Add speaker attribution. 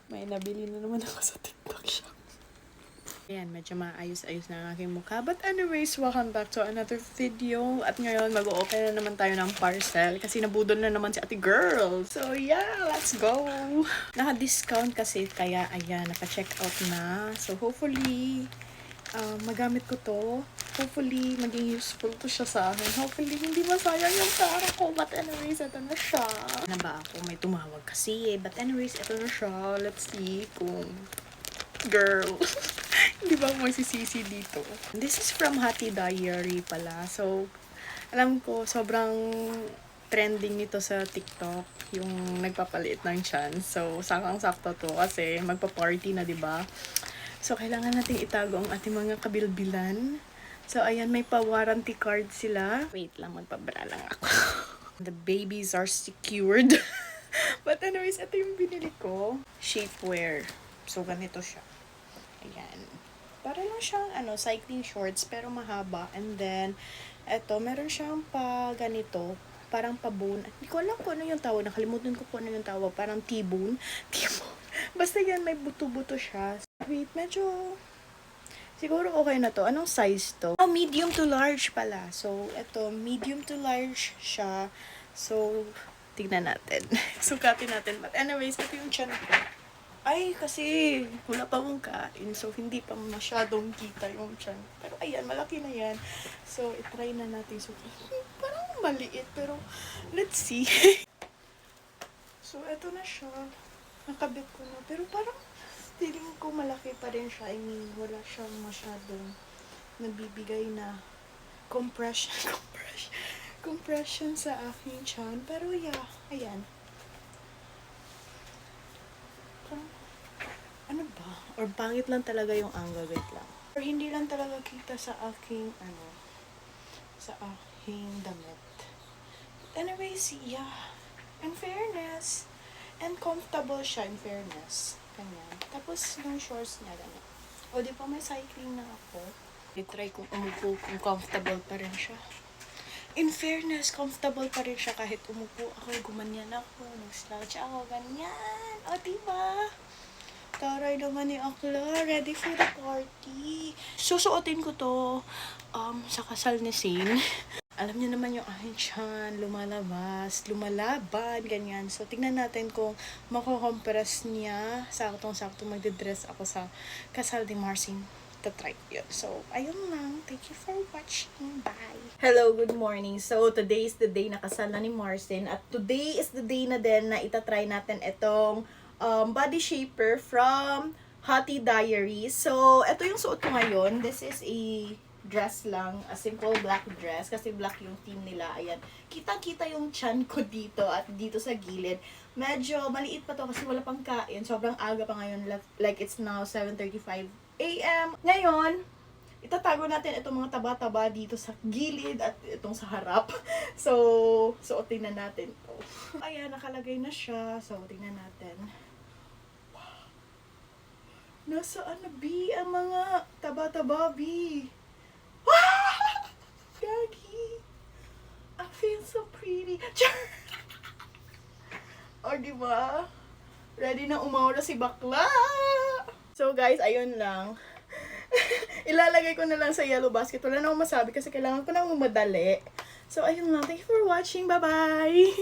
Speaker 1: May nabili na naman ako sa TikTok shop. Ayan, medyo maayos-ayos na ang aking mukha. But anyways, welcome back to another video. At ngayon, mag-o-open na naman tayo ng parcel kasi nabudol na naman si ate girl. So yeah, let's go! Naka-discount kasi, kaya ayan, naka-check out na. So hopefully, magamit ko to. Hopefully, maging useful to siya sa akin. Hopefully, hindi masayang yung pera ko. But anyways, ito na siya. Na ba ako? May tumawag kasi eh. But anyways, ito na siya. Let's see kung... Girl. Hindi ba ako magsisisi dito? This is from Hati Diary pala. So, alam ko, sobrang trending nito sa TikTok. Yung nagpapaliit ng tiyan. So, sakang-sakto to kasi magpa-party na, diba? So, kailangan nating itago ang ating mga kabilbilan. So, ayan, may pa-warranty card sila. Wait lang, magpabra lang ako. The babies are secured. But anyways, ito yung binili ko. Shapewear. So, ganito siya. Ayan. Para lang siyang, cycling shorts, pero mahaba. And then, eto, meron siyang pa ganito. Parang pa-bone. Hindi ko alam kung ano yung tawag. Nakalimutan ko kung ano yung tawag. Parang T-bone. T-bone. Basta yan, may buto-buto siya. Wait, medyo... Siguro okay na to. Anong size to? Oh, medium to large pala. So, eto, medium to large siya. So, tignan natin. Sukatin natin. But anyways, ito yung chan ko. Ay, kasi wala pa akong kain. So, hindi pa masyadong kita yung chan. Pero ayan, malaki na yan. So, itry na natin. So, parang maliit. Pero, let's see. So, eto na siya. Nakabit ko na. Pero parang, feeling ko malaki pa rin siya. I mean, wala siyang masyadong nabibigay na compression sa aking chan. Pero yeah, ayan. Ano ba? Or pangit lang talaga yung angle, wait lang. Or hindi lang talaga kita sa aking, sa aking damit. But anyways, yeah. In fairness, and comfortable siya, in fairness. Ganyan. Tapos, yung shorts niya, ganyan. O, di pa may cycling na ako. I-try kung umupo, kung comfortable pa rin siya. In fairness, comfortable pa rin siya kahit umupo ako, gumanyan ako, nag-slouch ako, ganyan. O, diba? Taray naman ni Akla, ready for the party. Susuotin ko to sa kasal ni Zane. Alam niyo naman yung aking tiyan, lumalabas, lumalaban, ganyan. So, tingnan natin kung makukompress niya. Saktong-sakto magdidress ako sa kasal ni Marcin. Try yun. So, ayun lang. Thank you for watching. Bye! Hello, good morning. So, today is the day na kasal na ni Marcin. At today is the day na din na itatry natin itong body shaper from Hati Diary. So, ito yung suot ko ngayon. This is a dress lang, a simple black dress kasi black yung theme nila. Ayan. Kitang-kita yung chan ko dito at dito sa gilid. Medyo maliit pa to kasi wala pang kain. Sobrang aga pa ngayon. Like it's now 7:35 AM. Ngayon, itatago natin itong mga taba-taba dito sa gilid at itong sa harap. So, suotin na natin to. Ayan, nakalagay na siya. So, tingnan natin. Nasaan na, B? Ang mga taba-taba, B? Gagi! I feel so pretty. O, diba? Ready na umaura si bakla! So, guys, ayun lang. Ilalagay ko na lang sa yellow basket. Wala na akong masabi kasi kailangan ko na madali. So, ayun lang. Thank you for watching. Bye-bye!